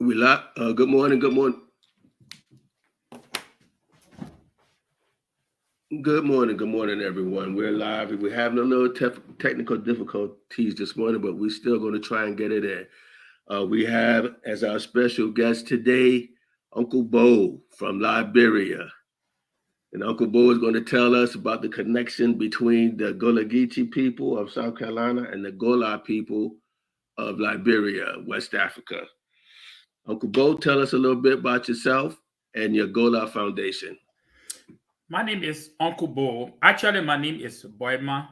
We live. Good morning. Good morning. Good morning. Good morning, everyone. We're live. We're having a little technical difficulties this morning, but we're still going to try and get it in. We have as our special guest today, Uncle Boe from Liberia. And Uncle Boe is going to tell us about the connection between the Gullah Geechee people of South Carolina and the Gola people of Liberia, West Africa. Uncle Boe, tell us a little bit about yourself and your Gola Foundation. My name is Uncle Boe. Actually, my name is Boima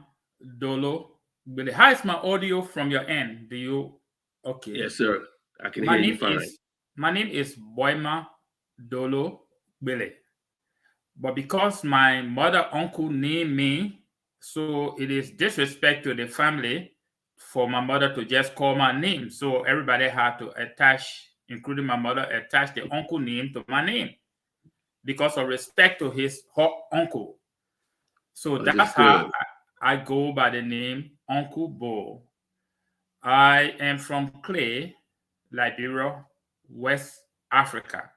Gbelly. How is my audio from your end? Do you okay? Yes, sir. I can My hear you name fine. is my name is Boima Gbelly. But because my mother uncle named me, so it is disrespect to the family for my mother to just call my name. So everybody had to attach, including my mother, attach the uncle name to my name because of respect to her uncle. So that's how Understood. I go by the name Uncle Boe. I am from Clay, Liberia, West Africa.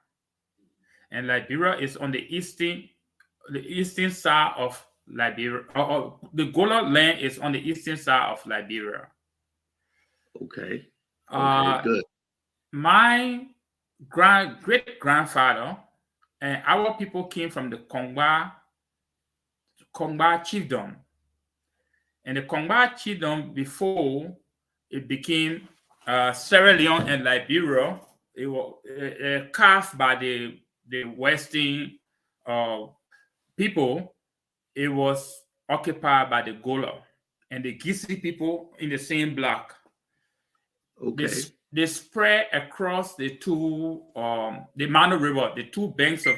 And Liberia is on the eastern side of Liberia. The Gola land is on the eastern side of Liberia. Okay. Okay, Uh, good. my great grandfather and our people came from the Kongba chiefdom. And the Kongba chiefdom, before it became Sierra Leone and Liberia, it was carved by the Western uh, people. It was occupied by the Gola and the Geechee people in the same block. Okay. They spread across the Mano River, the two banks of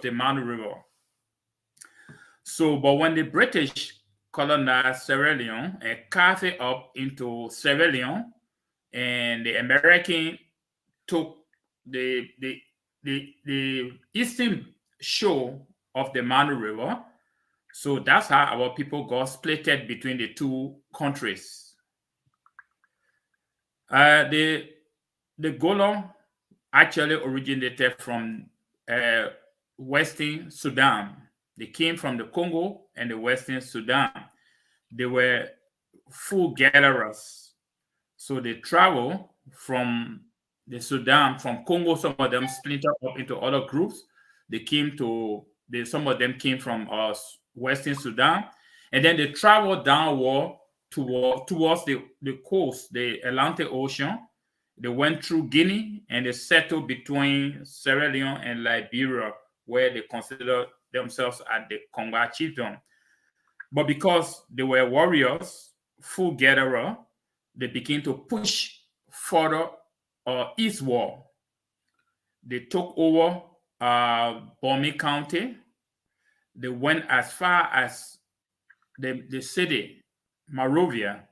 the Mano River. So, but when the British colonized Sierra Leone and carved it up into Sierra Leone, and the American took the eastern shore of the Mano River, so that's how our people got splitted between the two countries. The Gola actually originated from uh, Western Sudan. They came from the Congo and the Western Sudan. They were full gatherers. So they travel from the Sudan, from Congo. Some of them splintered up into other groups. Some of them came from Western Sudan. And then they traveled downward towards the coast, the Atlantic Ocean. They went through Guinea and they settled between Sierra Leone and Liberia, where they consider themselves at the Konga chiefdom. But because they were warriors, full gatherer, they began to push further eastward. They took over Bomi County. They went as far as the city, Monrovia,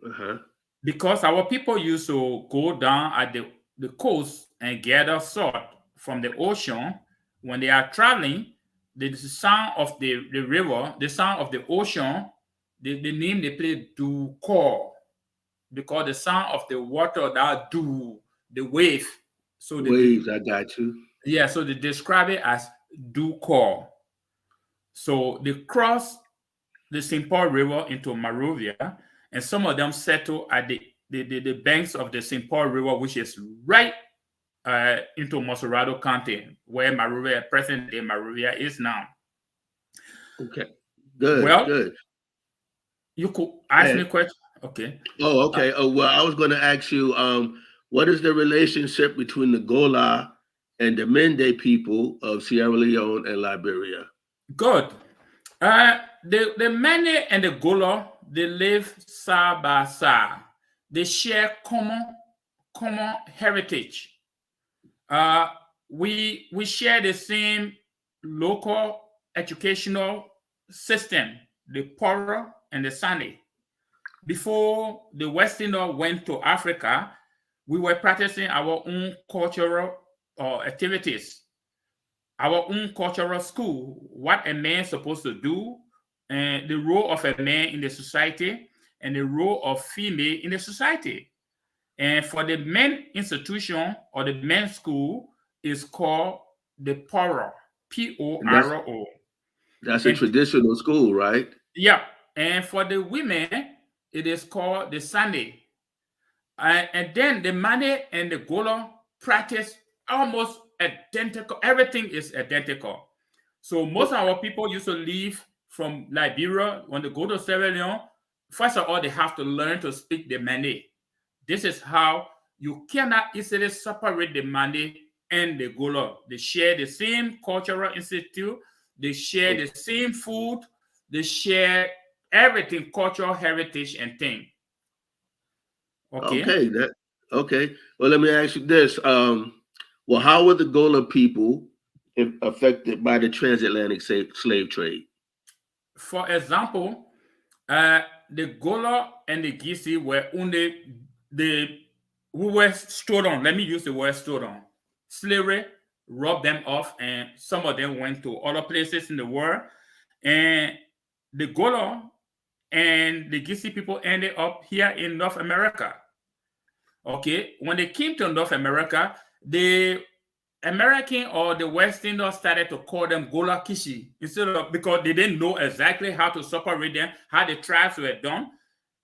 Uh-huh. because our people used to go down at the coast and gather salt from the ocean. When they are traveling, the sound of the river, the sound of the ocean, the name they play do call, because the sound of the water that do the wave. So Waves, I got you. so they describe it as do call. So they cross the St. Paul River into Monrovia, and some of them settle at the banks of the St. Paul River, which is right into Mosorado County, where present day Monrovia is now. Okay. Good, Well, good. you could ask me And a question. Okay. Uh, okay. Oh, well, I was going to ask you, what is the relationship between the Gola and the Mende people of Sierra Leone and Liberia? Good. The Mene and the Gullah, they live side by side. They share common heritage. Uh, we share the same local educational system, the Poro and the Sani. Before the Westerner went to Africa, we were practicing our own cultural activities, our own cultural school, what a man is supposed to do, and the role of a man in the society, and the role of female in the society. And for the main institution or the main school is called the Poro, And P-O-R-O. that's a And traditional school, right? yeah, and for the women, it is called the Sunday. And then the Mane and the Gola practice almost identical. Everything is identical. So most Oh, of our people used to leave from Liberia when they go to Sierra Leone. First of all, they have to learn to speak the Mane. This is how you cannot easily separate the Mane and the Gola. They share the same cultural institute. They share the same food. They share everything, cultural heritage and thing. Okay. okay, okay. Well, let me ask you this. Well, how were the Gola people affected by the transatlantic slave trade? For example, uh, the Gola and the Geechee were only the we were stored on. Let me use the word stored on. Slavery robbed them off, and some of them went to other places in the world. And the Gola and the Geechee people ended up here in North America. Okay, when they came to North America, the American or the Westerners started to call them Gullah Geechee instead of, because they didn't know exactly how to separate them, how the tribes were done,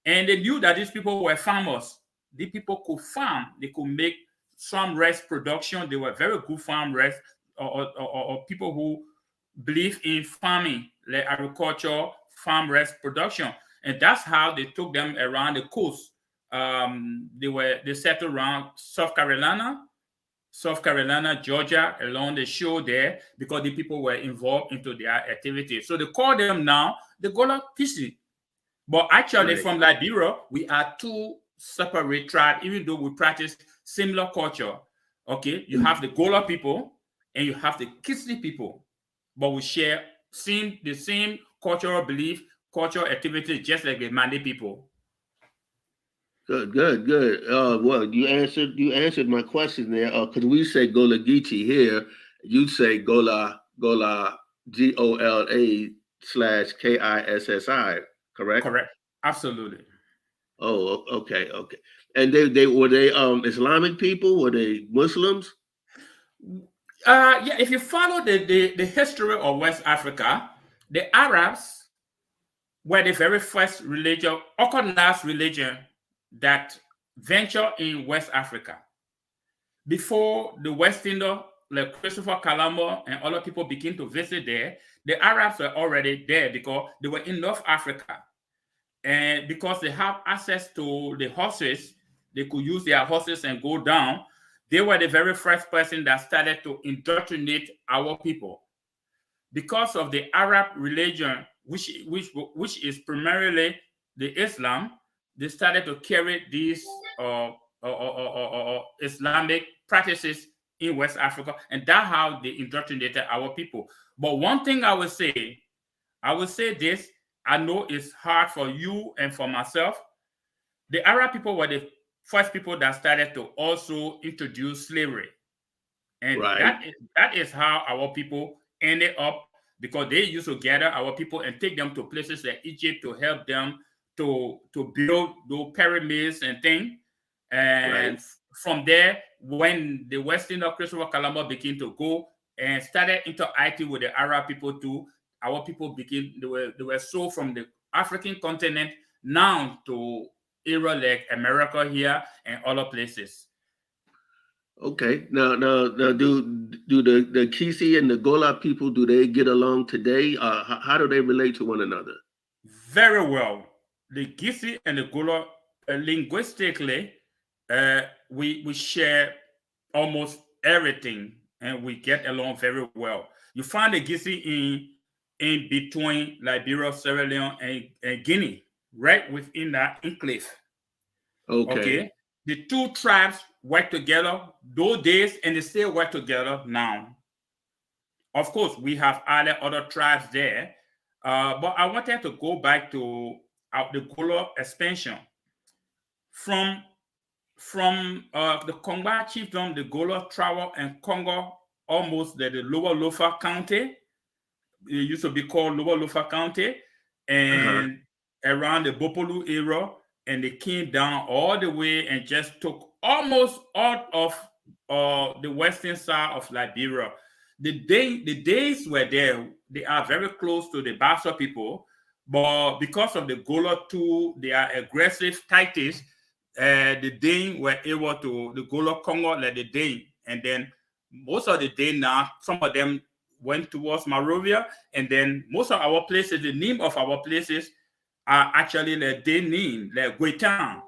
and they knew that these people were farmers. These people could farm, they could make some rice production. They were very good farm rice, or people who believe in farming, like agriculture, farm rice production, and that's how they took them around the coast. They settled around South Carolina, Georgia, along the shore there, because the people were involved into their activities. So they call them now the Gola Geechee. But actually, Right. from Liberia, we are two separate tribes, even though we practice similar culture. Okay, you And have the Gola people and you have the Geechee people, but we share the same cultural belief, cultural activity, just like the Mande people. good, good, good. Well, you answered my question there. Because we say Gola Geechee here, you say Gola GOLA/KISSI, correct? Correct. Absolutely. Oh, okay, okay. And they were they Islamic people? Were they Muslims? Yeah, if you follow the history of West Africa, the Arabs were the very first religion, organized religion that ventured in West Africa. Before the Westerner, like Christopher Columbus and other people begin to visit there, the Arabs were already there because they were in North Africa. And because they have access to the horses, they could use their horses and go down. They were the very first person that started to indoctrinate our people. Because of the Arab religion, which is primarily the Islam, they started to carry these Islamic practices in West Africa, and that's how they indoctrinated our people. But one thing I will say this. I know it's hard for you and for myself. The Arab people were the first people that started to also introduce slavery. And Right, that is how our people ended up, because they used to gather our people and take them to places like Egypt to help them to build those pyramids and things. right. And from there, when the Westerner Christopher Columbus began to go and started interacting with the Arab people too, our people became they were sold from the African continent now to area like America here and other places. Okay. Now, do the Kisi and the Gola people, do they get along today? How do they relate to one another? Very well. The Gisi and the Gullah, linguistically, we share almost everything, and we get along very well. You find the Gisi in between Liberia, Sierra Leone, and Guinea, right within that enclave. Okay. Okay, the two tribes work together those days, and they still work together now. Of course, we have other tribes there, but I wanted to go back to the Gullah expansion from the Kongba chiefdom. The Gullah travel and Congo almost the Lower Lofa County. It used to be called Lower Lofa County, Uh-huh. and around the Bopolu area, and they came down all the way and just took almost all of the western side of Liberia. The days were there. They are very close to the Bassa people, but because of the Gola too, they are aggressive tactics. The Dane were able to the Gola Congo like the Dane, and then most of the Dane now, some of them went towards Monrovia, and then most of our places, the name of our places are actually the Dane name, like Guetan.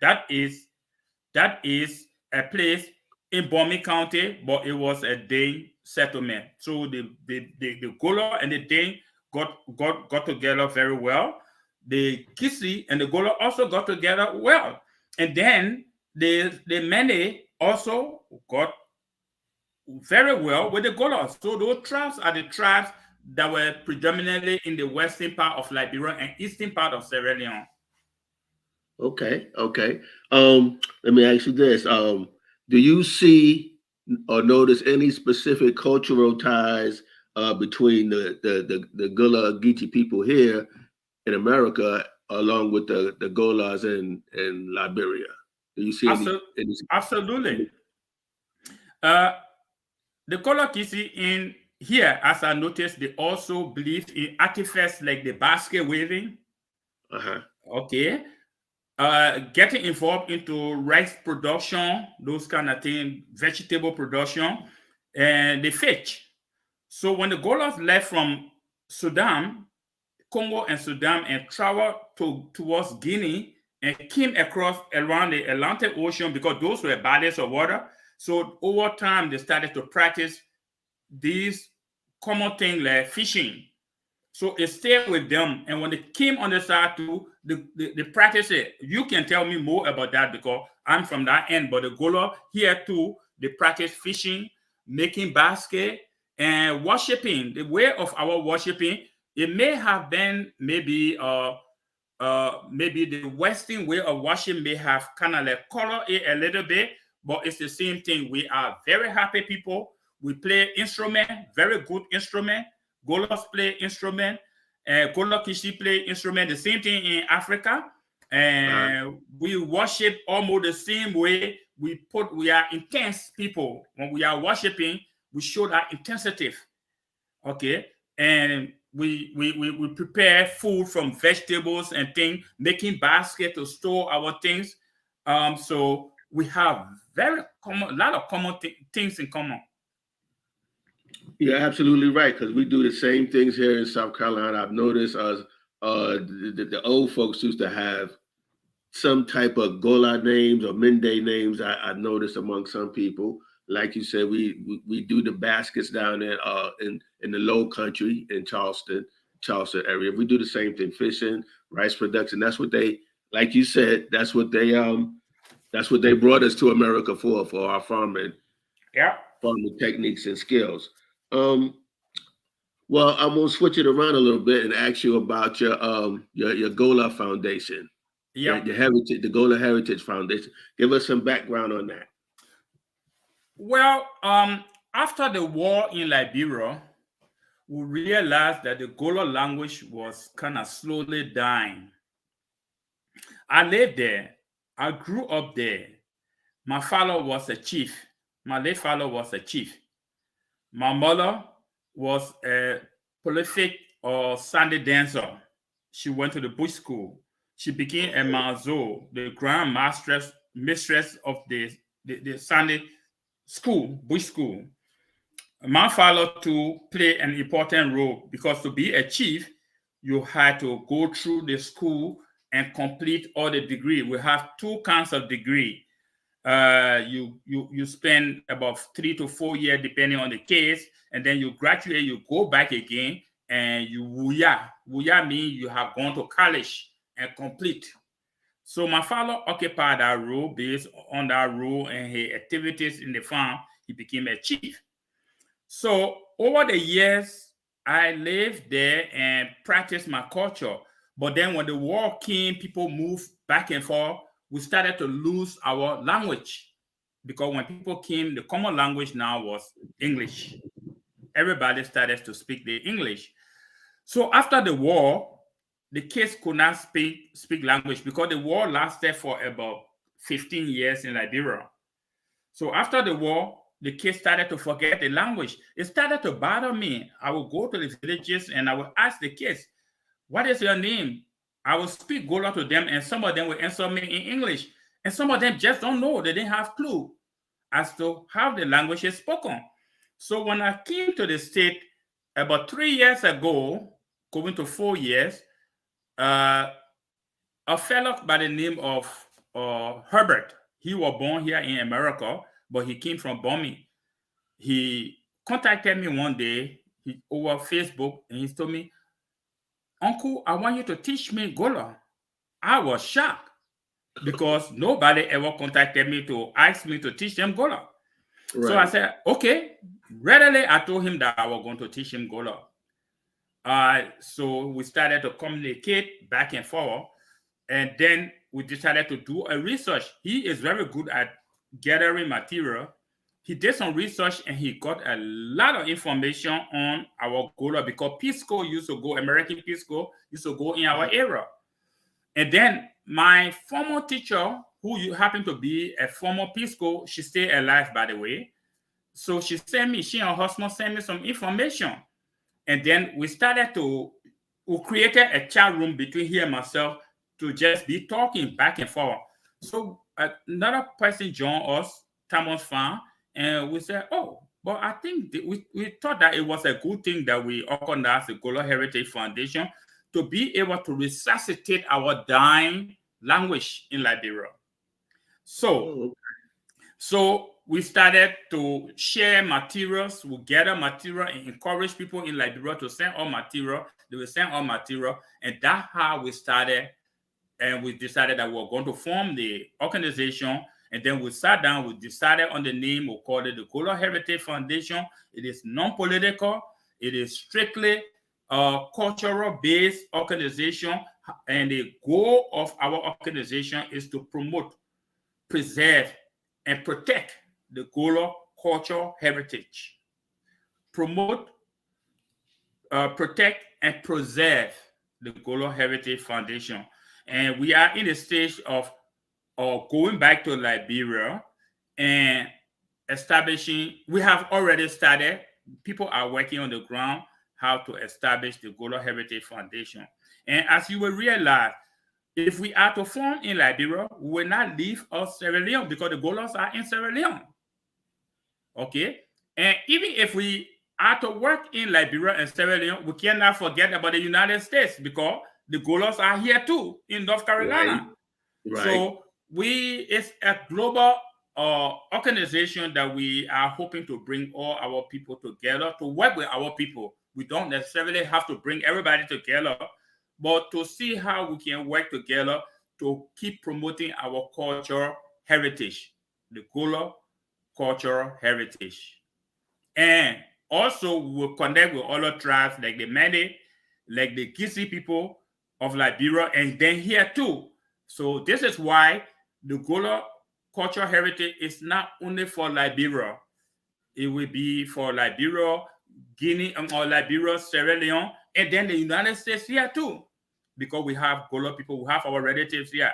That is a place in Bomi County, but it was a Dane settlement. So the Gola and the Dane got together very well. The Geechee and the Gola also got together well. And then the Mene also got very well with the Golas. So those tribes are the tribes that were predominantly in the western part of Liberia and eastern part of Sierra Leone. Okay, okay. Let me ask you this. Do you see or notice any specific cultural ties between the Gullah Geechee people here in America along with the Golas in Liberia? Do you see any Absolutely. The Gullah Geechee in here, as I noticed, they also believe in artifacts like the basket weaving. Uh-huh. Okay. Getting involved into rice production, those kind of things, vegetable production, and the fish. So when the Golas left from Sudan, Congo and Sudan, and traveled towards Guinea and came across around the Atlantic Ocean, because those were bodies of water. So over time, they started to practice these common things like fishing. So it stayed with them. And when they came on the side too, they practice it. You can tell me more about that because I'm from that end. But the Gola here too, they practice fishing, making basket, and worshiping. The way of our worshiping, it may have been maybe the Western way of worship may have kind of like color it a little bit, but it's the same thing. We are very happy people. We play instrument, very good instrument. Golas play instrument, Gullah Geechee play instrument. The same thing in Africa, and we worship almost the same way. We are intense people. When we are worshiping, we show that intensity. Okay, and we prepare food from vegetables and things, making basket to store our things. So we have a lot of common things in common. You're absolutely right, because we do the same things here in South Carolina. I've noticed us the old folks used to have some type of Gola names or Mende names. I've noticed among some people. Like you said, we do the baskets down there in the Low Country in Charleston area. We do the same thing, fishing, rice production. That's what they, like you said, that's what they brought us to America for our farming. Yeah. Farming techniques and skills. Well, I'm gonna switch it around a little bit and ask you about your Gola Foundation. Yeah. Your heritage, the Gola Heritage Foundation. Give us some background on that. Well, after the war in Liberia, we realized that the Gola language was kind of slowly dying. I lived there. I grew up there. My father was a chief. My late father was a chief. My mother was a prolific or Sunday dancer. She went to the bush school. She became a mazo, the grand mistress of the Sunday school, bush school. My father too played an important role because to be a chief, you had to go through the school and complete all the degree. We have two kinds of degree. You spend about 3 to 4 years depending on the case, and then you graduate, you go back again, and you wuya. Wuya means you have gone to college and complete. So my father occupied that role. Based on that role and his activities in the farm, he became a chief. So over the years, I lived there and practiced my culture. But then when the war came, people moved back and forth. We started to lose our language because when people came, the common language now was English. Everybody started to speak the English. So after the war, the kids could not speak language because the war lasted for about 15 years in Liberia. So after the war, the kids started to forget the language. It started to bother me. I would go to the villages and I would ask the kids, what is your name? I will speak Gola to them, and some of them will answer me in English. And some of them just don't know. They didn't have clue as to how the language is spoken. So when I came to the state about 3 years ago, going to 4 years, a fellow by the name of Herbert, he was born here in America, but he came from Boima. He contacted me one day over Facebook, and he told me, Uncle, I want you to teach me Gola. I was shocked because nobody ever contacted me to ask me to teach them Gola. Right. So I said, okay. Readily, I told him that I was going to teach him Gola. So we started to communicate back and forth. And then we decided to do a research. He is very good at gathering material. He did some research and he got a lot of information on our Gola because Pisco used to go, American Pisco used to go in our area. And then my former teacher, who happened to be a former Pisco, she stayed alive, by the way. So she and her husband sent me some information. And then we created a chat room between he and myself to just be talking back and forth. So another person joined us, Thomas Fan, and we said, oh, but I think we thought that it was a good thing that we organized the Gola Heritage Foundation to be able to resuscitate our dying language in Liberia. So we started to share materials, we gather material and encourage people in Liberia to send all material. They will send all material, and that's how we started. And we decided that we were going to form the organization. And then we sat down, we decided on the name, we called it the Gola Heritage Foundation. It is non-political. It is strictly a cultural-based organization. And the goal of our organization is to promote, preserve, and protect the Gola cultural heritage. Promote, protect, and preserve the Gola Heritage Foundation. And we are in the stage of going back to Liberia and establishing. We have already started. People are working on the ground how to establish the Gola Heritage Foundation. And as you will realize, if we are to form in Liberia, we will not leave Sierra Leone because the Golas are in Sierra Leone. Okay? And even if we are to work in Liberia and Sierra Leone, we cannot forget about the United States because the Golas are here too in North Carolina. Right. So it's a global organization that we are hoping to bring all our people together to work with our people. We don't necessarily have to bring everybody together, but to see how we can work together to keep promoting our cultural heritage, the Gola cultural heritage. And also we'll connect with other tribes like the Mende, like the Geechee people of Liberia, and then here too. So this is why the Gola cultural heritage is not only for Liberia. It will be for Liberia, Guinea, or Liberia, Sierra Leone, and then the United States here too, because we have Gola people, we have our relatives here.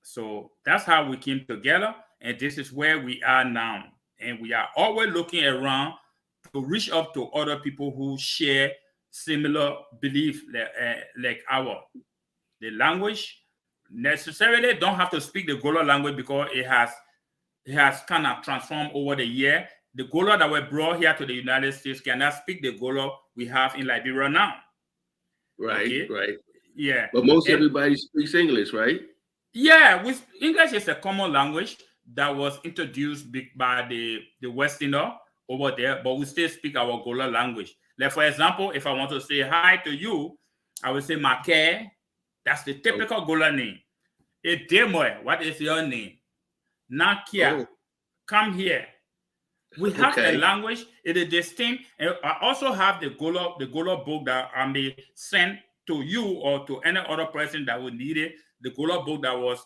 So that's how we came together, and this is where we are now. And we are always looking around to reach up to other people who share similar beliefs like our. The language necessarily don't have to speak the Gola language because it has kind of transformed over the year. The Gola that were brought here to the United States cannot speak the Gola we have in Liberia now. Right, okay? Right. Yeah. But everybody speaks English, right? Yeah, English is a common language that was introduced by the Westerner over there, but we still speak our Gola language. Like, for example, if I want to say hi to you, I will say Make. That's the typical Gola name. Edemoy, what is your name? Nakia, come here. We have a language, it is distinct. And I also have the Gola book that I may send to you or to any other person that would need it. The Gola book that was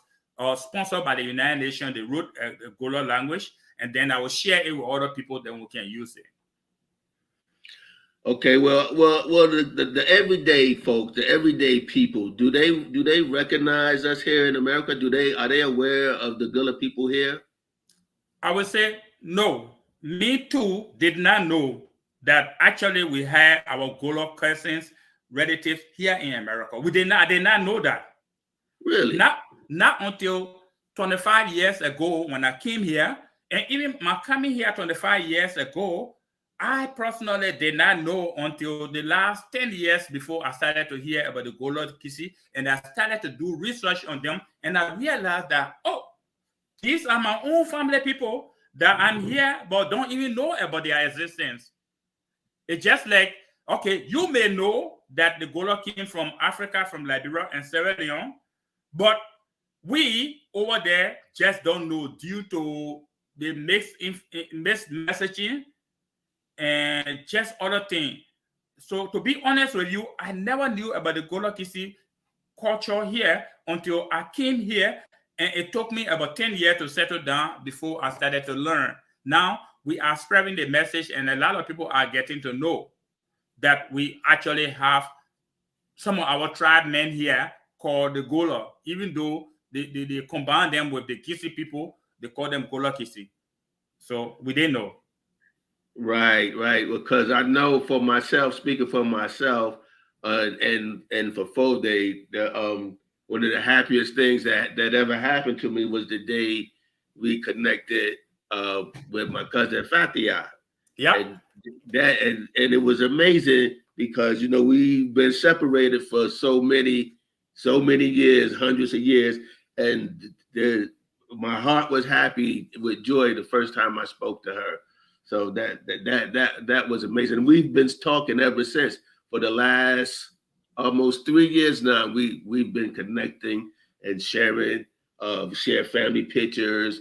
sponsored by the United Nations. They wrote a Gola language, and then I will share it with other people, then we can use it. Okay, the everyday folks, the everyday people, do they recognize us here in America? Are they aware of the Gullah people here? I would say no. Me too did not know that actually we had our Gullah cousins, relatives here in America. I did not know that. Really? Not until 25 years ago when I came here, and even my coming here 25 years ago, I personally did not know until the last 10 years before I started to hear about the Gullah Geechee, and I started to do research on them, and I realized that, oh, these are my own family people that I'm here, but don't even know about their existence. It's just like, okay, you may know that the Gullah came from Africa, from Liberia and Sierra Leone, but we over there just don't know due to the mixed messaging and just other things. So to be honest with you, I never knew about the Gullah Geechee culture here until I came here, and it took me about 10 years to settle down before I started to learn. Now we are spreading the message, and a lot of people are getting to know that we actually have some of our tribe men here called the Gola, even though they combine them with the Geechee people, they call them Gullah Geechee. So we didn't know. Right. Because I know for myself, speaking for myself, and for Fode, one of the happiest things that ever happened to me was the day we connected with my cousin Fatia. Yeah. And and it was amazing because we've been separated for so many years, hundreds of years, and my heart was happy with joy the first time I spoke to her. So that was amazing. We've been talking ever since for the last almost 3 years now. We've been connecting and share family pictures.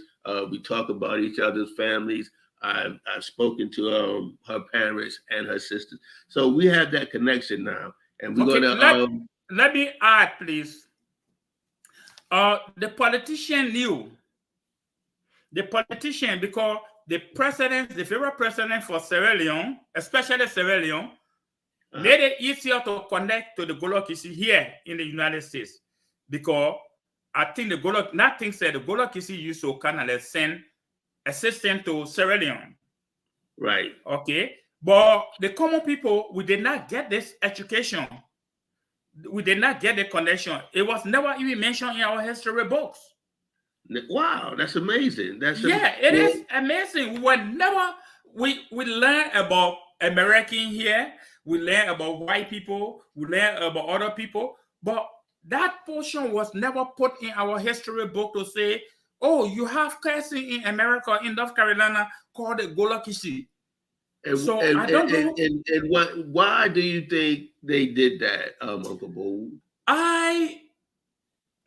We talk about each other's families. I've spoken to her parents and her sisters, so we have that connection now, and we're Okay, gonna. let me add, please. The politician knew. The politician, because the federal president for Sierra Leone, especially Sierra Leone, made it easier to connect to the Gullah Geechee here in the United States, because I think the Gullah Geechee used to kind of send assistance to Sierra Leone. Right. Okay. But the common people, we did not get this education. We did not get the connection. It was never even mentioned in our history books. Wow, that's amazing. It is amazing. We learn about American here, we learn about white people, we learn about other people, but that portion was never put in our history book to say, oh, you have cousin in America, in North Carolina, called the Gola Geechee. So I don't know. And why do you think they did that, Uncle Boe? I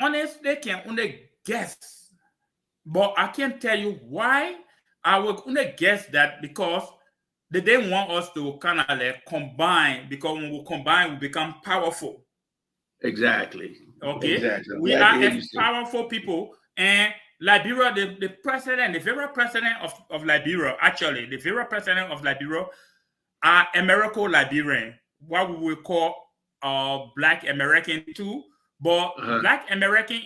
honestly can only guess, but I can't tell you why. I would only guess that because they didn't want us to kind of like combine, because when we combine, we become powerful. Exactly. Okay. Exactly. We are a powerful people. And Liberia, the federal president of Liberia, actually, the federal president of Liberia are American Liberian, what we will call Black American too. But Black American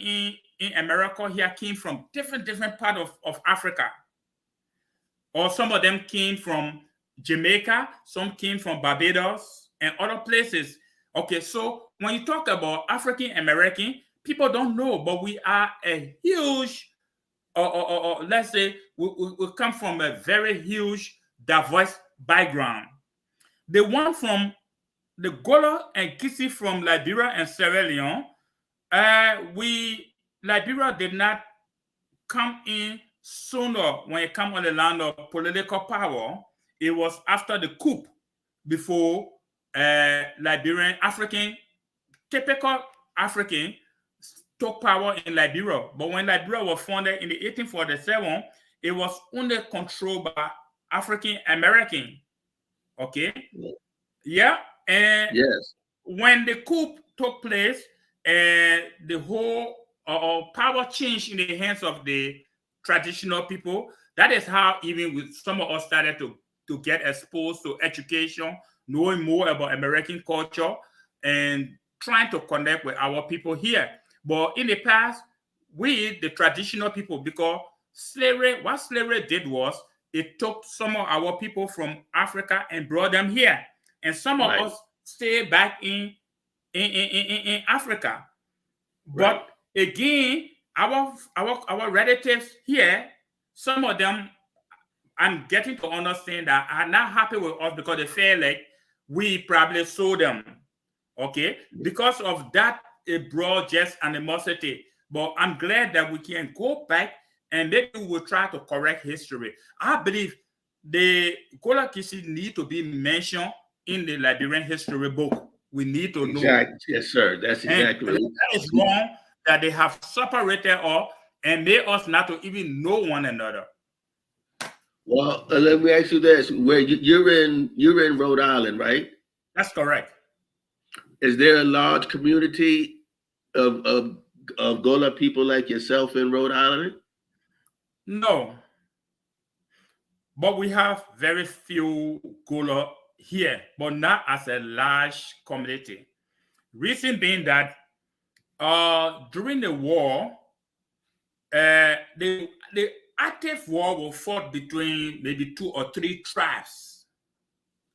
in America here came from different part of Africa. Or some of them came from Jamaica, some came from Barbados and other places. Okay, so when you talk about African American, people don't know, but we are a huge, let's say, we come from a very huge, diverse background. The one from the Gola and Geechee from Liberia and Sierra Leone, Liberia did not come in sooner when it came on the land of political power. It was after the coup before Liberian African, typical African, took power in Liberia. But when Liberia was founded in the 1847, it was only controlled by African American. Okay. Yeah. And yes, when the coup took place, the whole power changed in the hands of the traditional people. That is how even with some of us started to get exposed to education, knowing more about American culture, and trying to connect with our people here. But in the past, we, the traditional people, because what slavery did was it took some of our people from Africa and brought them here. And some of Right. us stayed back in Africa. Right. But again, our relatives here, some of them, I'm getting to understand that are not happy with us because they feel like we probably sold them. Okay, because of that, it brought just animosity. But I'm glad that we can go back and maybe we'll try to correct history. I believe the Gola Geechee need to be mentioned in the Liberian history book. We need to know. Exactly. Yes, sir. That's exactly And that is wrong that they have separated us and made us not to even know one another. Well, let me ask you this: where you're in Rhode Island, right? That's correct. Is there a large community of Gola people like yourself in Rhode Island? No, but we have very few Gola here, but not as a large community. Reason being that during the war, the active war was fought between maybe 2 or 3 tribes.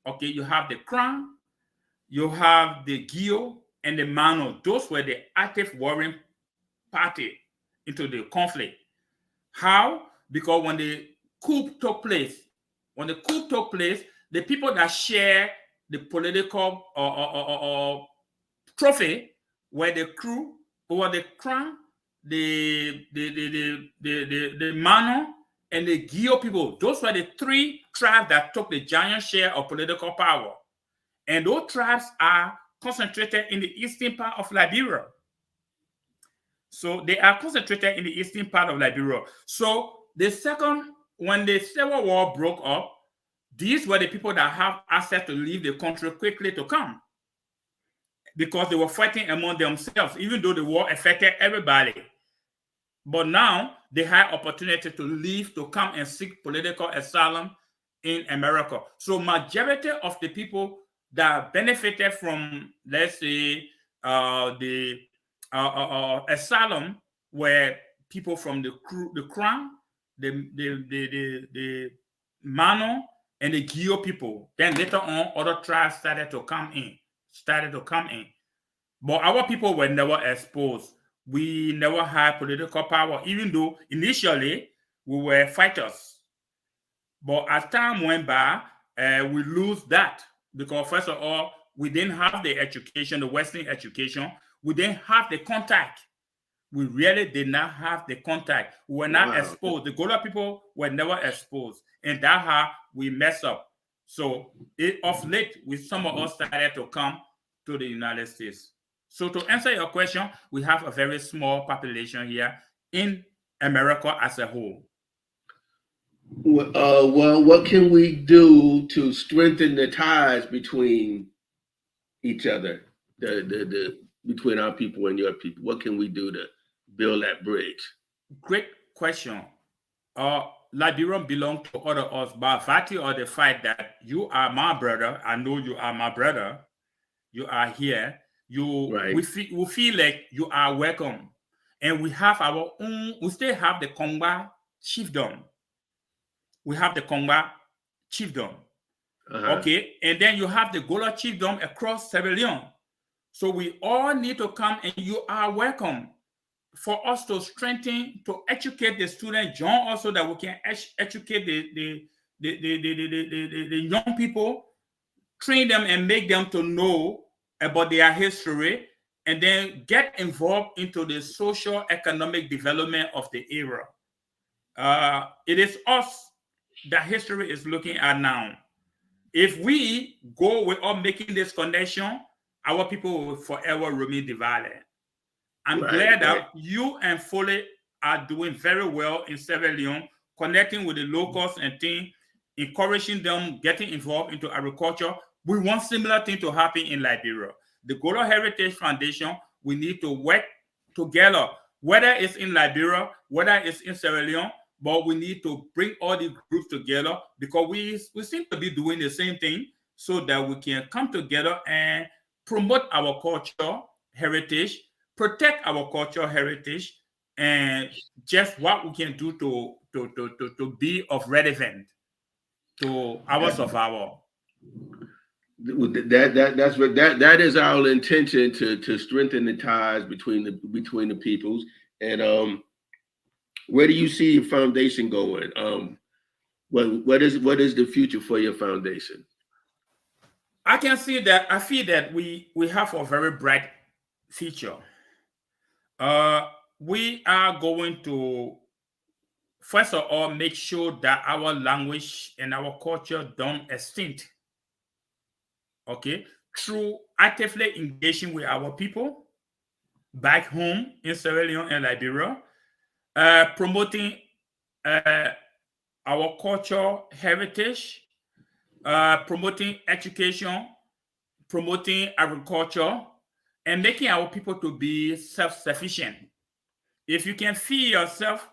Okay, you have the Crown, you have the Gio, and the Mano. Those were the active warring party into the conflict. How? Because when the coup took place, the people that share the political trophy were the crew, or the Crown, the Mano, and the Gio people. Those were the 3 tribes that took the giant share of political power. And those tribes are concentrated in the eastern part of Liberia. So they are concentrated in the eastern part of Liberia. So when the Civil War broke up, these were the people that have access to leave the country quickly to come, because they were fighting among themselves, even though the war affected everybody. But now they had opportunity to leave, to come and seek political asylum in America. So majority of the people that benefited from, let's say, the asylum were people from the Crown, the Mano, and the Gio people. Then later on, other tribes started to come in. But our people were never exposed. We never had political power, even though initially we were fighters. But as time went by, we lose that, because first of all, we didn't have the education, the Western education. We didn't have the contact. We really did not have the contact. We were not exposed. The Gola people were never exposed. And that's how we mess up. So of late, some of us started to come to the United States. So to answer your question, we have a very small population here in America as a whole. Well, what can we do to strengthen the ties between each other, between our people and your people? What can we do to build that bridge? Great question. Liberian belong to other us by virtue of the fact that you are my brother. I know you are my brother. You are here. We feel like you are welcome. And we have our own, we still have the Kongba chiefdom. We have the Kongba chiefdom. Okay. And then you have the Gola chiefdom across Sierra Leone. So we all need to come, and you are welcome. For us to strengthen, to educate the students, John, also that we can educate the young people, train them and make them to know about their history, and then get involved into the social economic development of the era. It is us that history is looking at now. If we go without making this connection, our people will forever remain divided. I'm glad that you and Foley are doing very well in Sierra Leone, connecting with the locals and things, encouraging them, getting involved into agriculture. We want similar thing to happen in Liberia. The Gola Heritage Foundation, we need to work together, whether it's in Liberia, whether it's in Sierra Leone, but we need to bring all the groups together, because we seem to be doing the same thing. so that we can come together and promote our culture, heritage, protect our cultural heritage, and just what we can do to be of relevant to our survival. That is our intention to strengthen the ties between the peoples. And where do you see your foundation going? What is the future for your foundation? I feel that we have a very bright future. We are going to first of all make sure that our language and our culture don't extinct. Okay, through actively engaging with our people back home in Sierra Leone and Liberia, promoting our cultural heritage, promoting education, promoting agriculture, and making our people to be self-sufficient. If you can feed yourself,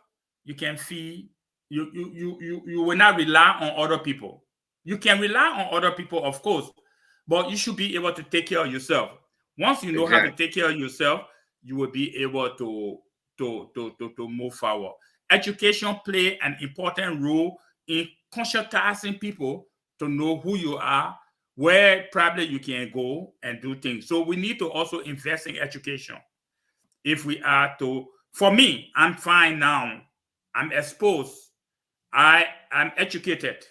you can feed you will not rely on other people. You can rely on other people, of course, but you should be able to take care of yourself. Once you know how to take care of yourself, you will be able to move forward. Education play an important role in conscientizing people to know who you are, where probably you can go and do things. So we need to also invest in education. If we are to, for me, I'm fine now. I'm exposed. I am educated.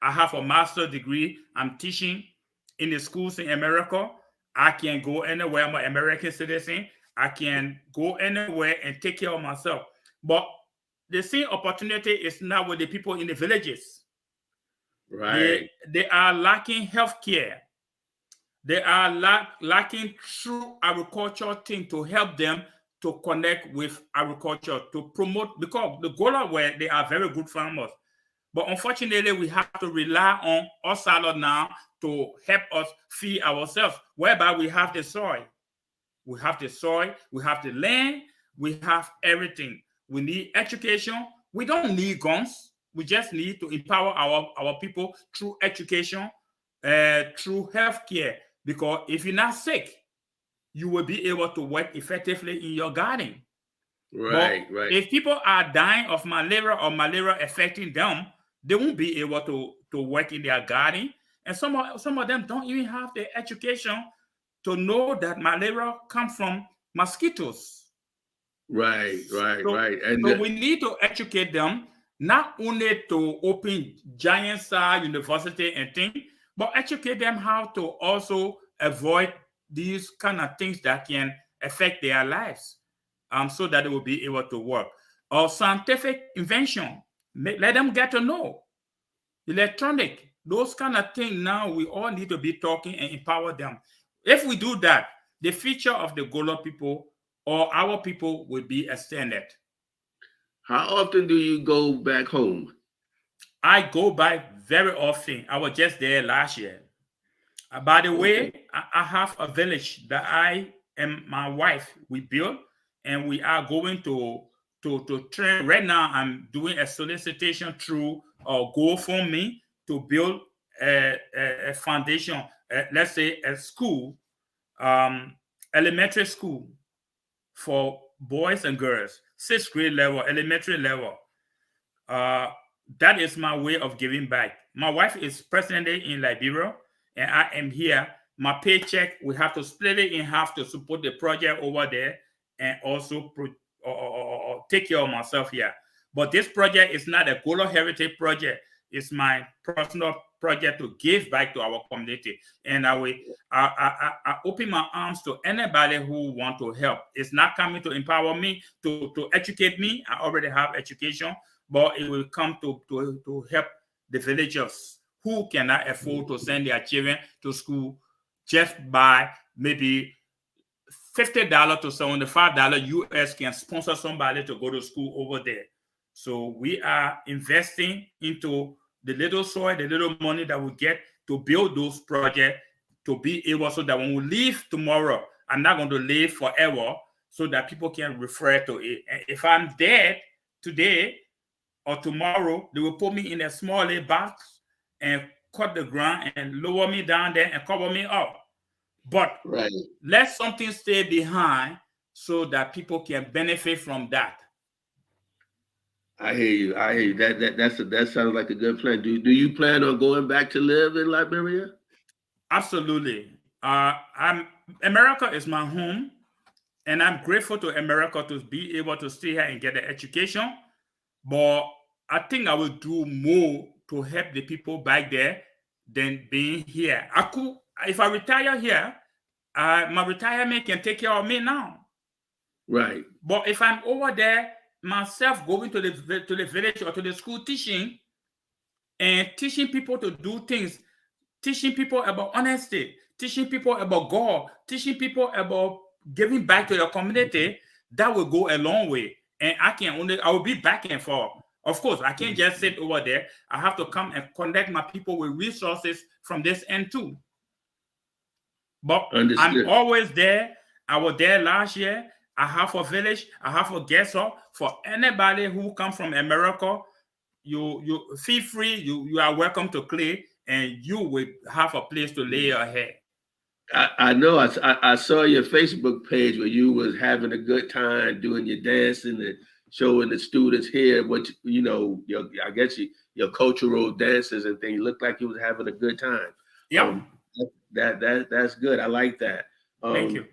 I have a master's degree. I'm teaching in the schools in America. I can go anywhere. I'm an American citizen. I can go anywhere and take care of myself. But the same opportunity is not with the people in the villages. Right. They are lacking health care. They are lacking true agricultural thing to help them to connect with agriculture, to promote, because the Gola, where they are very good farmers. But unfortunately, we have to rely on us now to help us feed ourselves, whereby we have the soil. We have the soil, we have the land, we have everything. We need education. We don't need guns. We just need to empower our people through education, through healthcare. Because if you're not sick, you will be able to work effectively in your garden. Right, but right. if people are dying of malaria or malaria affecting them, they won't be able to work in their garden. And some of them don't even have the education to know that malaria comes from mosquitoes. Right, right, So, right. And so we need to educate them not only to open giant size university and things, but educate them how to also avoid these kind of things that can affect their lives, so that they will be able to work. Or scientific invention, let them get to know. Electronic, those kind of things now we all need to be talking and empower them. If we do that, the future of the Gola people or our people will be extended. how often do you go back home? I go back very often. I was just there last year. By the Okay. way, I have a village that I and my wife we built, and we are going to train. Right now, I'm doing a solicitation through GoFundMe to build a foundation. Let's say a school, elementary school for boys and girls, sixth grade level, elementary level. Uh, that is my way of giving back. My wife is presently in Liberia, and I am here. My paycheck, we have to split it in half to support the project over there, and also take care of myself here. But this project is not a Gola Heritage project. It's my personal project to give back to our community. And I open my arms to anybody who want to help. It's not coming to empower me, to educate me. I already have education, but it will come to help the villagers who cannot afford to send their children to school just by maybe $50 to $75 US can sponsor somebody to go to school over there. So we are investing into the little soil, the little money that we get to build those projects, to be able so that when we leave tomorrow, I'm not going to live forever, so that people can refer to it. And if I'm dead today or tomorrow, they will put me in a small little box and cut the ground and lower me down there and cover me up. But Right. let something stay behind so that people can benefit from that. I hear you. I hear you. That sounds like a good plan. Do you plan on going back to live in Liberia? Absolutely. America is my home, and I'm grateful to America to be able to stay here and get the education. But I think I will do more to help the people back there than being here. I could, if I retire here, my retirement can take care of me now. Right. But if I'm over there myself going to the village or to the school teaching and teaching people to do things, teaching people about honesty, teaching people about God, teaching people about giving back to your community, that will go a long way. And I will be back and forth. Of course, I can't just sit over there. I have to come and connect my people with resources from this end too. But Understood. I'm always there. I was there last year. I have a village. I have a guest house for anybody who come from America. You feel free. You are welcome to Clay, and you will have a place to lay your head. I know. I saw your Facebook page where you was having a good time doing your dancing and showing the students here what I guess your cultural dances and things. Looked like you was having a good time. Yeah. That's good. I like that. Thank you.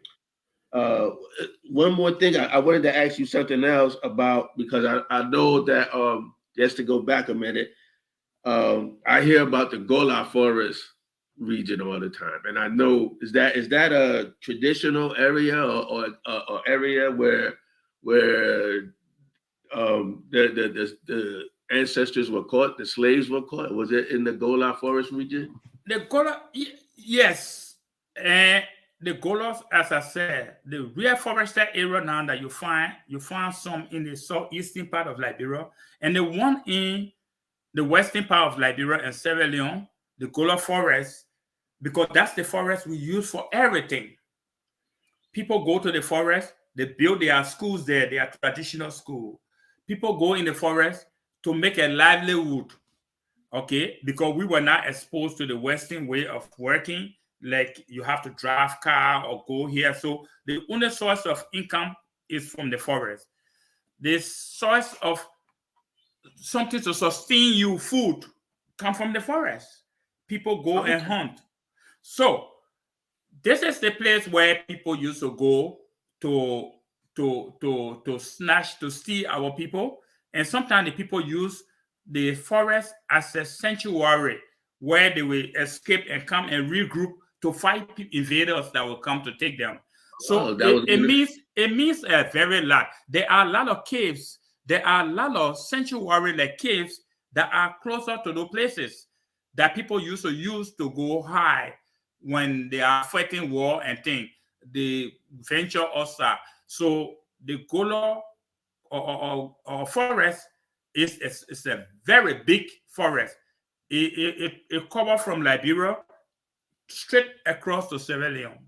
One more thing, I wanted to ask you something else about, because I know that just to go back a minute, I hear about the Gullah Forest region all the time, and I know is that a traditional area or area where the ancestors were caught, the slaves were caught? Was it in the Gullah Forest region? The Gola, yes, and the Golas, as I said, the real forested area now that you find some in the southeastern part of Liberia, and the one in the western part of Liberia and Sierra Leone, the Gullah Forest, because that's the forest we use for everything. People go to the forest, they build their schools there, their traditional school. People go in the forest to make a livelihood, okay, because we were not exposed to the Western way of working, like you have to drive car or go here. So the only source of income is from the forest. The source of something to sustain you, food, come from the forest. People go and hunt. So this is the place where people used to go to snatch, to steal our people. And sometimes the people use the forest as a sanctuary where they will escape and come and regroup to fight invaders that will come to take them. So it means a very lot. There are a lot of caves. There are a lot of sanctuary like caves that are closer to those places that people used to use to go hide when they are fighting war and things. They venture outside. So the Gullah or forest is a very big forest. It covers from Liberia straight across to Sierra Leone.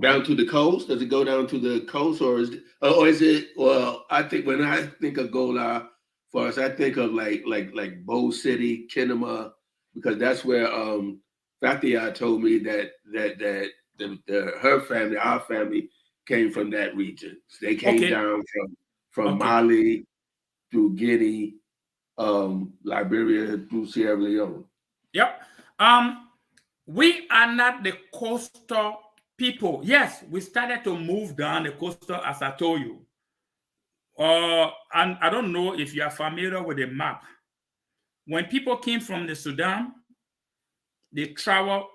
Down to the coast? Does it go down to the coast, or is it? Well, I think when I think of Gullah Forest, I think of like Bow City, Kinema, because that's where Fatia told me that her family, our family, came from that region. So they came down from Mali through Guinea, Liberia through Sierra Leone. Yep. We are not the coastal people. Yes, we started to move down the coastal, as I told you. And I don't know if you are familiar with the map. When people came from the Sudan, they traveled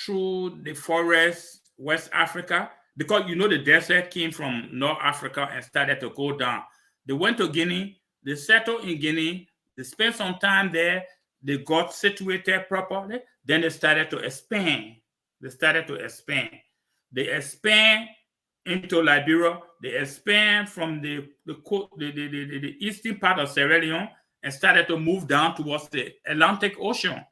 through the forest, West Africa, because the desert came from North Africa and started to go down. They went to Guinea, they settled in Guinea, they spent some time there, they got situated properly, then they started to expand. They expand into Liberia, they expand from the eastern part of Sierra Leone and started to move down towards the Atlantic Ocean.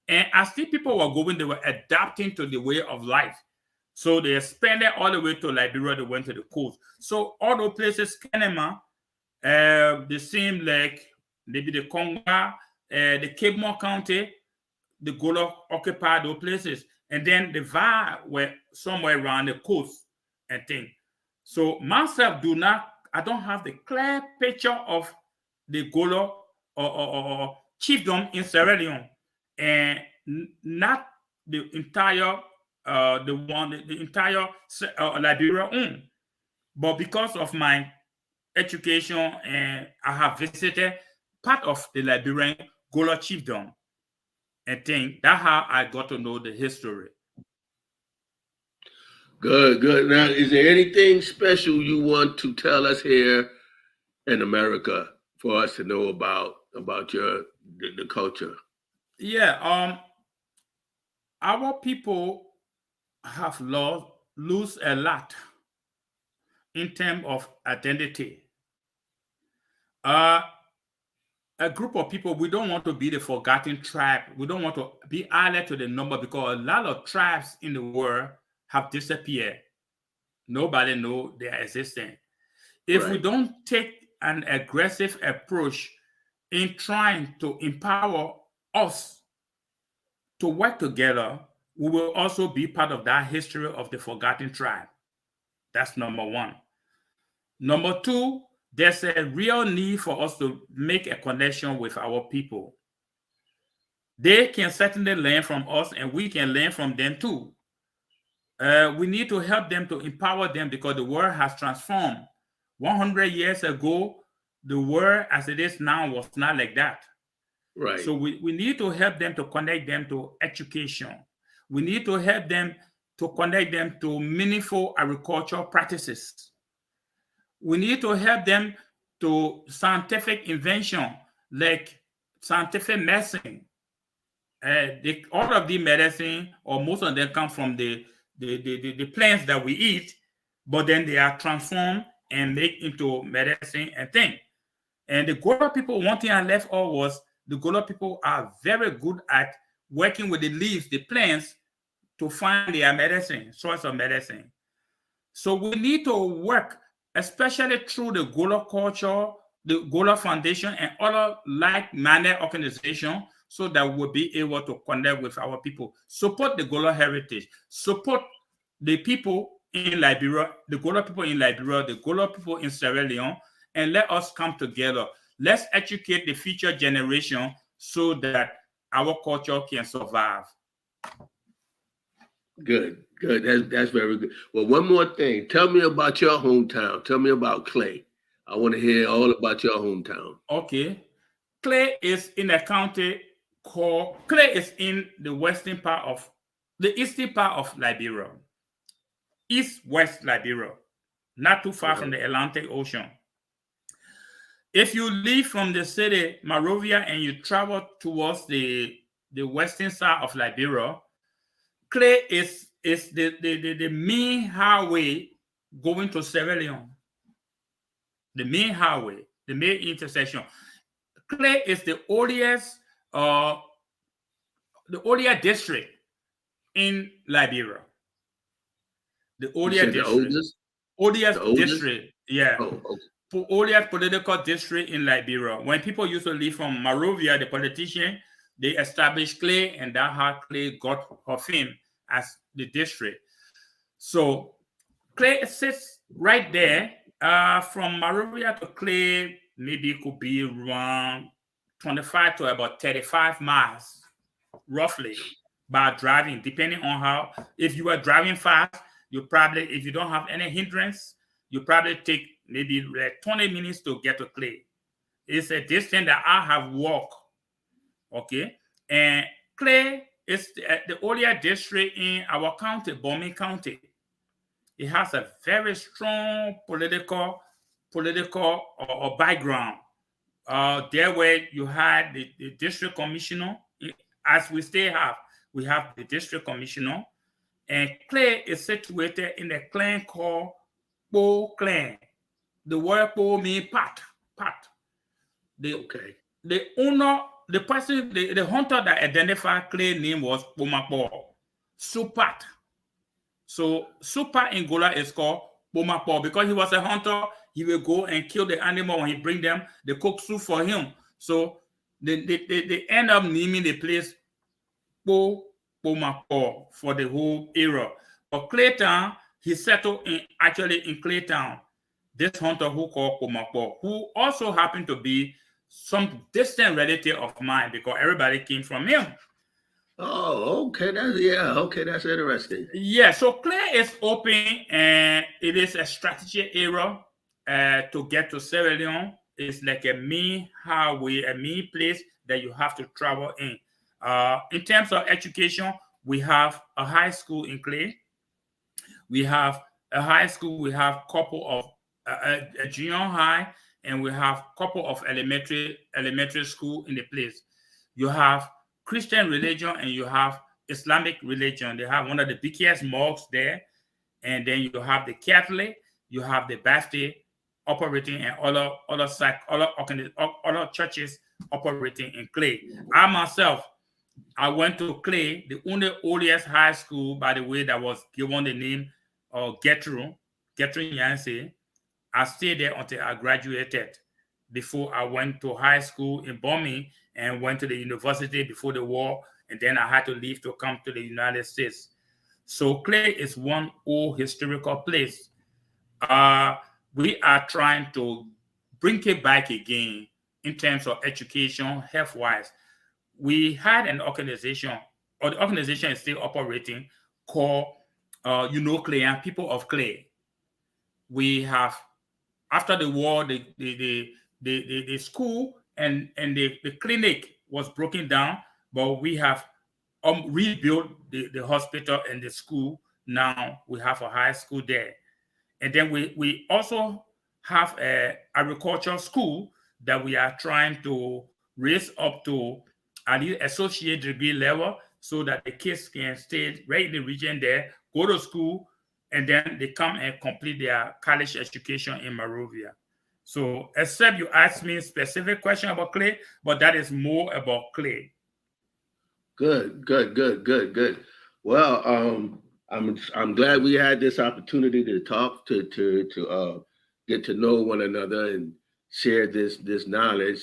And as the people were going, they were adapting to the way of life. So they expanded all the way to Liberia, they went to the coast. So all those places, Kenema, they seem like maybe the Congo, the Cape More County, the Gullah occupied those places. And then the Va were somewhere around the coast and things. So myself I don't have the clear picture of the Gullah or chiefdom in Sierra Leone, and not the entire the entire Liberia own. But because of my education, and I have visited part of the Liberian Gullah chiefdom and thing. That's how I got to know the history. Good, good. Now, is there anything special you want to tell us here in America for us to know about the culture? Yeah, our people have lose a lot in terms of identity. A group of people, we don't want to be the forgotten tribe. We don't want to be added to the number, because a lot of tribes in the world have disappeared. Nobody knows they are existing. If we don't take an aggressive approach in trying to empower us to work together, we will also be part of that history of the forgotten tribe. That's number one. Number two, there's a real need for us to make a connection with our people. They can certainly learn from us, and we can learn from them too. We need to help them, to empower them, because the world has transformed. 100 years ago, the world as it is now was not like that. Right. So we need to help them, to connect them to education. We need to help them to connect them to meaningful agricultural practices. We need to help them to scientific invention, like scientific medicine. All of the medicine, or most of them, come from the plants that we eat, but then they are transformed and made into medicine and things. And the Gullah people, one thing I left out was the Gullah people are very good at working with the leaves, the plants, to find their medicine, source of medicine. So we need to work, especially through the Gullah culture, the Gullah Foundation, and other like-minded organizations, so that we'll be able to connect with our people, support the Gullah heritage, support the people in Liberia, the Gullah people in Liberia, the Gullah people in Sierra Leone, and let us come together. Let's educate the future generation so that our culture can survive. Good, good. That's very good. Well, one more thing. Tell me about your hometown. Tell me about Clay. I want to hear all about your hometown. Okay. Clay is in a county called, Clay is in the eastern part of Liberia. East-west Liberia, not too far from the Atlantic Ocean. If you leave from the city, Monrovia, and you travel towards the western side of Liberia, Clay is the main highway going to Sierra Leone. The main highway, the main intersection. Clay is the oldest district in Liberia. The oldest district. Yeah. Oh, okay. Oldest political district in Liberia. When people used to leave from Monrovia, the politician, they established Clay, and that's how Clay got her fame as the district. So Clay sits right there. From Monrovia to Clay, maybe it could be around 25 to about 35 miles, roughly, by driving, depending on how. If you are driving fast, you probably, if you don't have any hindrance, you probably take maybe like 20 minutes to get to Clay. It's a distance that I have walked. Okay. And Clay is the only district in our county, Boima County. It has a very strong political or background. There where you had the district commissioner, as we still have, we have the district commissioner. And Clay is situated in a clan called Boe clan. The word Boe means pat. The owner, the person, the hunter that identified Clay name was Boima Gbelly, Supat. So Supat in Gola is called Boima Gbelly because he was a hunter. He will go and kill the animal. When he bring them, they cook soup for him. So they end up naming the place Boima Gbelly for the whole era. But Claytown, he settled actually in Claytown. This hunter who called Boima Gbelly, who also happened to be some distant relative of mine because everybody came from him. Oh, okay. That's interesting. Yeah, so Clay is open and it is a strategic area to get to Sierra Leone. It's like a main highway, a main place that you have to travel in. In terms of education, we have a high school in Clay. We have a high school. We have couple of a junior high, and we have couple of elementary school in the place. You have Christian religion and you have Islamic religion. They have one of the biggest mosques there, and then you have the Catholic, you have the Baptist operating, and other churches operating in Clay. I myself, I went to Clay, the only oldest high school, by the way, that was given the name of Gertrude Yancey. I stayed there until I graduated before I went to high school in Bombay and went to the university before the war. And then I had to leave to come to the United States. So Clay is one old historical place. We are trying to bring it back again in terms of education, health-wise. We had an organization, or the organization is still operating, called Clay and People of Clay. We have, after the war, the school and the clinic was broken down, but we have rebuilt the hospital and the school. Now we have a high school there. And then we also have an agricultural school that we are trying to raise up to at least associate degree level so that the kids can stay right in the region there, go to school, and then they come and complete their college education in Monrovia. So except you asked me a specific question about Clay, but that is more about Clay. Good. Well, I'm glad we had this opportunity to talk to get to know one another and share this knowledge.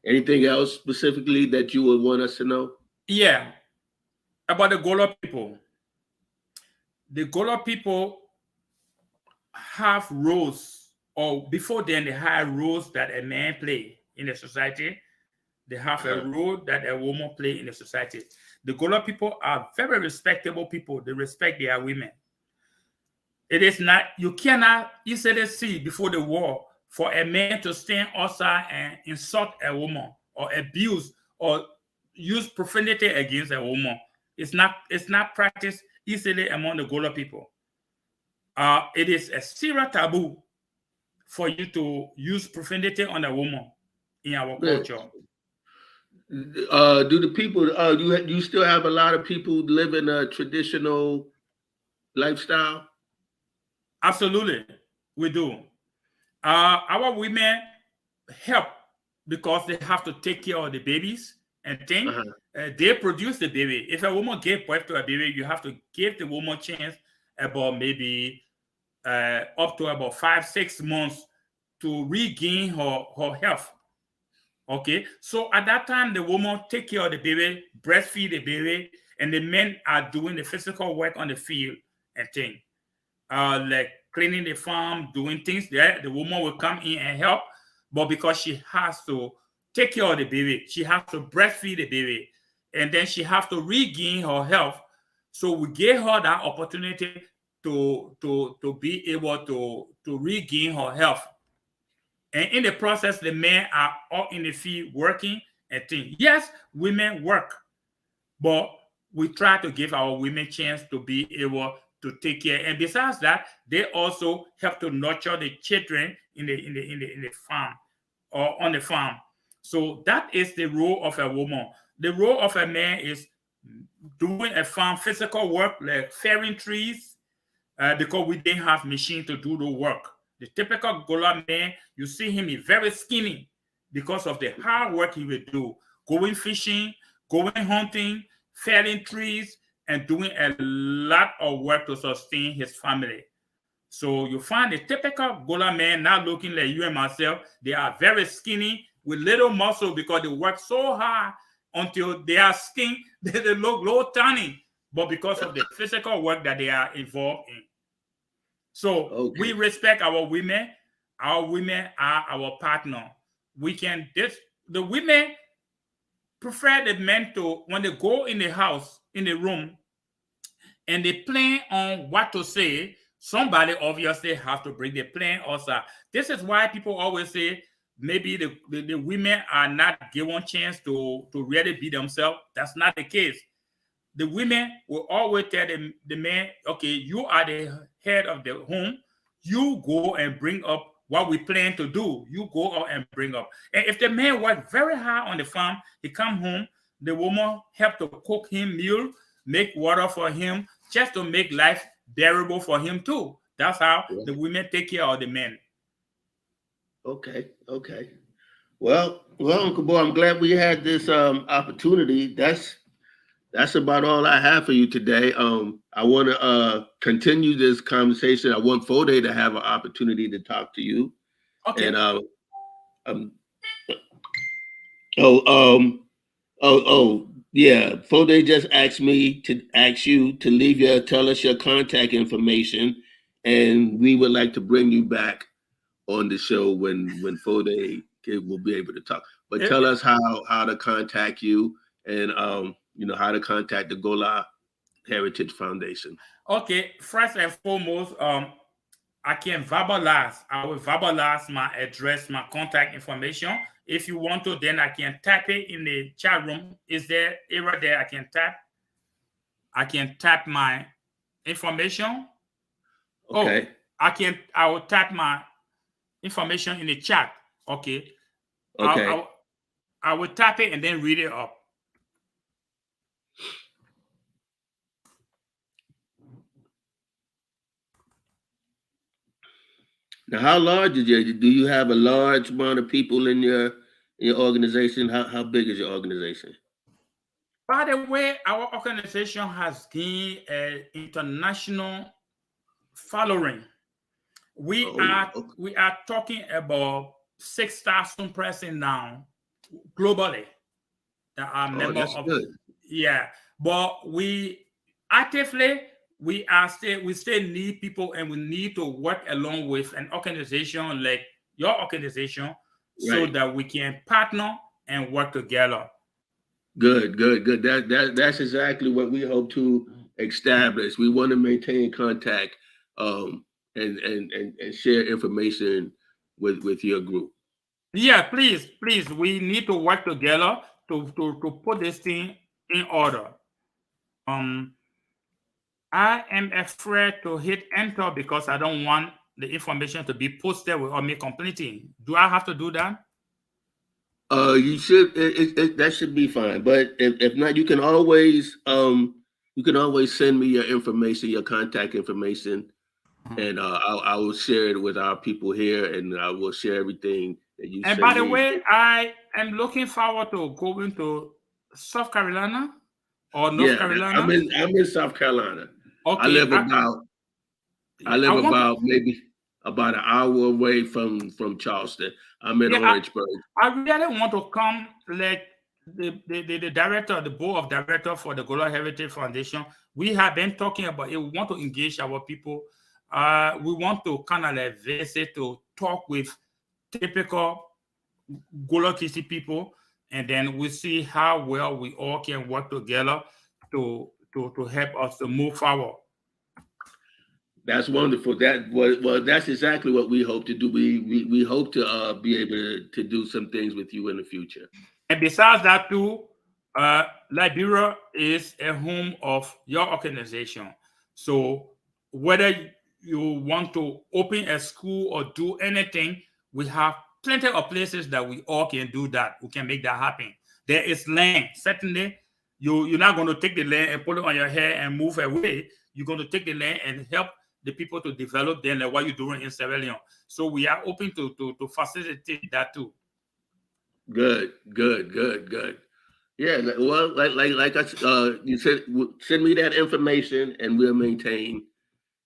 Anything else specifically that you would want us to know? Yeah, about the Gullah people. The Gullah people have roles, or before then they had roles that a man play in the society. They have a role that a woman play in the society. The Gullah people are very respectable people. They respect their women. It is not, you cannot easily see before the war for a man to stand outside and insult a woman or abuse or use profanity against a woman. It's not practiced easily among the Gullah people. It is a serious taboo for you to use profanity on a woman in our culture. Do the people? You still have a lot of people living a traditional lifestyle? Absolutely, we do. Our women help because they have to take care of the babies and things. They produce the baby. If a woman gave birth to a baby, you have to give the woman a chance about maybe up to about 5-6 months to regain her health. Okay, so at that time, the woman take care of the baby, breastfeed the baby, and the men are doing the physical work on the field and things. Like cleaning the farm, doing things there. The woman will come in and help, but because she has to take care of the baby, she has to breastfeed the baby, and then she has to regain her health. So we gave her that opportunity to be able to regain her health. And in the process, the men are all in the field working and things. Yes, women work, but we try to give our women a chance to be able to take care. And besides that, they also help to nurture the children in the farm or on the farm. So that is the role of a woman. The role of a man is doing a farm physical work like felling trees, because we didn't have machine to do the work. The typical Gullah man, you see him, he's very skinny because of the hard work he will do. Going fishing, going hunting, felling trees, and doing a lot of work to sustain his family. So you find the typical Gullah man not looking like you and myself. They are very skinny with little muscle because they work so hard until their skin They look low tiny, but because of the physical work that they are involved in. So we respect our women. Our women are our partner. We can the women prefer the men to, when they go in the house, in the room, and they plan on what to say, somebody obviously have to bring the plan also. This is why people always say maybe the women are not given chance to really be themselves. That's not the case. The women will always tell the man, okay, you are the head of the home. You go and bring up what we plan to do. You go out and bring up. And if the man worked very hard on the farm, he come home, the woman help to cook him meal, make water for him, just to make life bearable for him too. That's how the women take care of the men. Okay. Well, Uncle Boe, I'm glad we had this opportunity. That's about all I have for you today. I want to continue this conversation. I want Fode to have an opportunity to talk to you. Okay. And yeah. Fode just asked me to ask you to tell us your contact information, and we would like to bring you back on the show when Fode will be able to talk. But tell us how to contact you, and how to contact the Gola Heritage Foundation. Okay, first and foremost, I can verbalize. I will verbalize my address, my contact information. If you want to, then I can type it in the chat room. Is there area there I can tap? I can tap my information. Okay. Oh, I will type my information in the chat. Okay. Okay. I will tap it and then read it up. Now, how large is do you have a large amount of people in your organization? How big is your organization? By the way, our organization has gained an international following. We are talking about 6,000 persons now globally that are members of. Good. Yeah, but we actively we still need people, and we need to work along with an organization like your organization, so that we can partner and work together. Good. That's exactly what we hope to establish. We want to maintain contact, and share information with your group. Yeah, please, we need to work together to put this thing in order. I am afraid to hit enter because I don't want the information to be posted without me completing. Do I have to do that? You should. That should be fine. But if not, you can always send me your information, your contact information, and I will share it with our people here, and I will share everything that you. And by the way, I am looking forward to going to South Carolina or North Carolina. I'm in South Carolina. Okay. I live about maybe about an hour away from Charleston. I'm in Orangeburg. I really want to come, like the director, the board of director for the Gola Heritage Foundation. We have been talking about it. We want to engage our people. We want to kind of like visit, to talk with typical Gullah Geechee people, and then we see how well we all can work together to help us to move forward. That's wonderful. That's exactly what we hope to do. We hope to be able to do some things with you in the future. And besides that too, Liberia is a home of your organization. So whether you want to open a school or do anything, we have plenty of places that we all can do that. We can make that happen. There is land. Certainly, you're not going to take the land and put it on your head and move away. You're going to take the land and help the people to develop them, like what you're doing in Sierra Leone. So we are open to facilitate that too. Good. Yeah, well, like you said, send me that information, and we'll maintain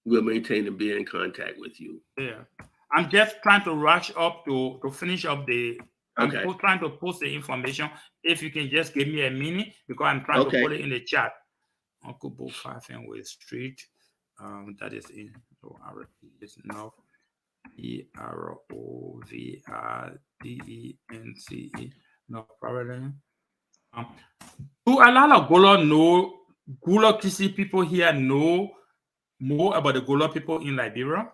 and be in contact with you. Yeah, I'm just trying to rush up to finish up the I'm Okay. trying to post the information. If you can just give me a minute, because I'm trying to put it in the chat. Uncle Boe 5 Fenway Street. That is in is North Eroverdence, North Providence. Do a lot of Gullah Geechee people here know more about the Gullah people in Liberia?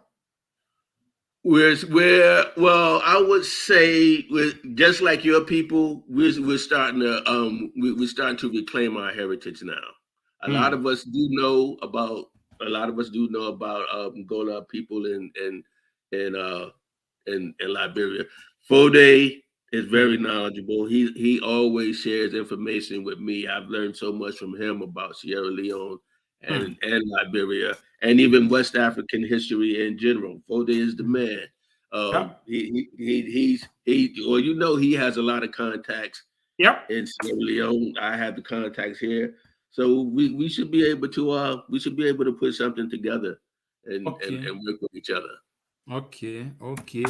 Well, I would say just like your people, we're starting to we're starting to reclaim our heritage now. A lot of us do know about Gola people in Liberia. Fode is very knowledgeable. He always shares information with me. I've learned so much from him about Sierra Leone and Liberia, and even West African history in general. Fode is the man. Well, he has a lot of contacts. Yep. In Sierra Leone. I have the contacts here, so we should be able to put something together and work with each other. Okay.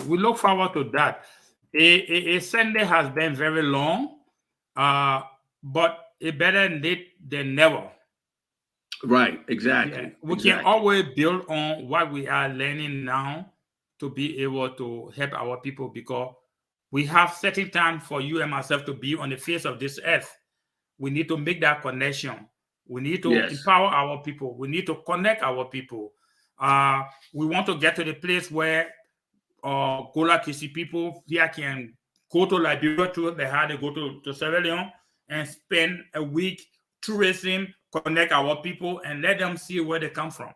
We look forward to that. A Sunday has been very long, but it better late than never. Right, exactly. Yeah. We can always build on what we are learning now to be able to help our people, because we have certain time for you and myself to be on the face of this earth. We need to make that connection. We need to empower our people. We need to connect our people. We want to get to the place where Gullah Geechee people here can go to Liberia too. They had to go to Sierra Leone and spend a week tourism, connect our people, and let them see where they come from.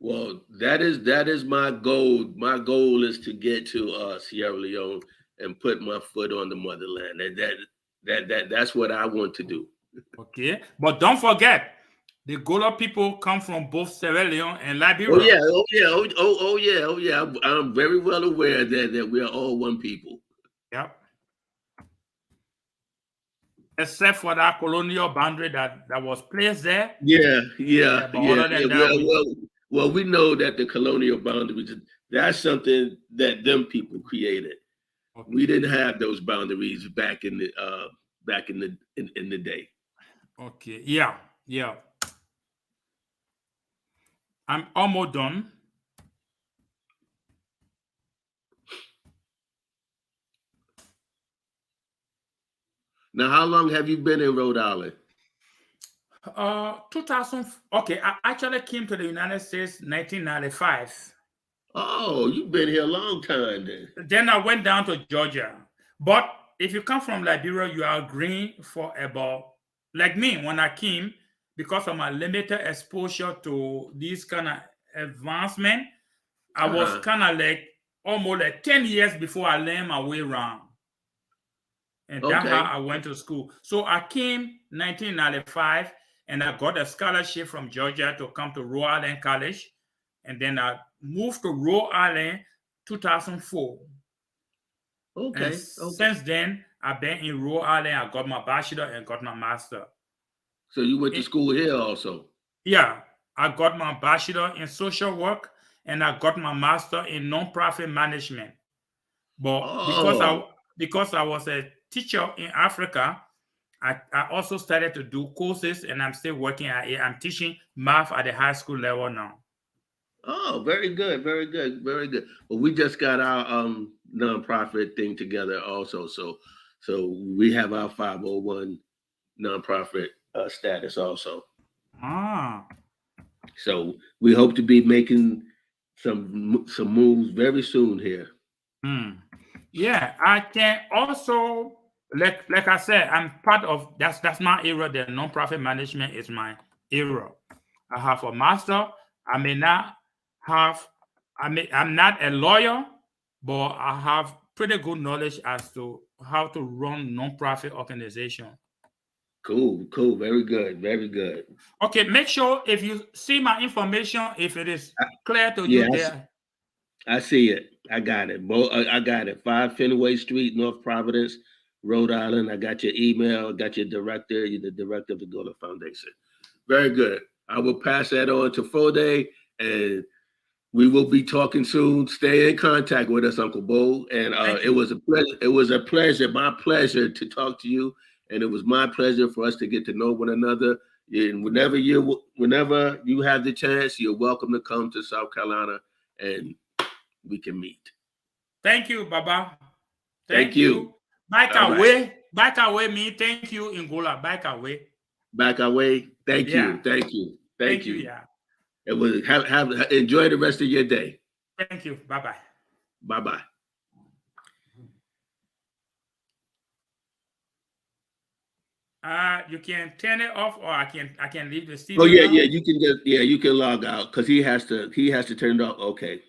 Well, that is my goal. My goal is to get to Sierra Leone and put my foot on the motherland. That's what I want to do. Okay, but don't forget, the Gullah people come from both Sierra Leone and Liberia. Oh yeah. I'm very well aware that we are all one people. Yep. Except for that colonial boundary that was placed there. Yeah. Other than that, well, we know that the colonial boundaries, that's something that them people created. Okay. We didn't have those boundaries back in the day. Okay. Yeah. I'm almost done. Now, how long have you been in Rhode Island? 2000. Okay, I actually came to the United States 1995. Oh, you've been here a long time then. Then I went down to Georgia. But if you come from Liberia, you are green for about, like me, when I came, because of my limited exposure to these kind of advancement, I was kind of like almost like 10 years before I learned my way around. And that's how I went to school. So I came 1995, and I got a scholarship from Georgia to come to Rhode Island College. And then I moved to Rhode Island 2004. Okay. Since then, I've been in Rhode Island. I got my bachelor and got my master. So you went to school here also? Yeah. I got my bachelor in social work, and I got my master in nonprofit management. But because I was a teacher in Africa, I also started to do courses, and I'm still working at it. I'm teaching math at the high school level now. Oh, very good. Well, we just got our nonprofit thing together also. So we have our 501 nonprofit status also. So we hope to be making some moves very soon here. Yeah, I can also, like I said, I'm part of that's my area. The nonprofit management is my area. I have a master. I'm not a lawyer, but I have pretty good knowledge as to how to run nonprofit organization. Cool. Very good. Okay, make sure if you see my information, if it is clear to you there. I see it. I got it. I got it. 5 Fenway Street, North Providence, Rhode Island. I got your email. I got your director. You're the director of the Gola Foundation. Very good. I will pass that on to Fode, and We will be talking soon. Stay in contact with us, Uncle Boe. And it was a pleasure. It was a pleasure, my pleasure to talk to you. And it was my pleasure for us to get to know one another. And whenever you have the chance, you're welcome to come to South Carolina and we can meet. Thank you, Baba. Thank you. Back away. Back away me. Thank you, Ngola. Back away. Back away. Thank you. Thank you. Thank you. Yeah. It was have enjoy the rest of your day. Thank you. Bye-bye. Bye-bye. You can turn it off, or I can leave the studio. Oh yeah, now. You can just you can log out because he has to turn it off. Okay.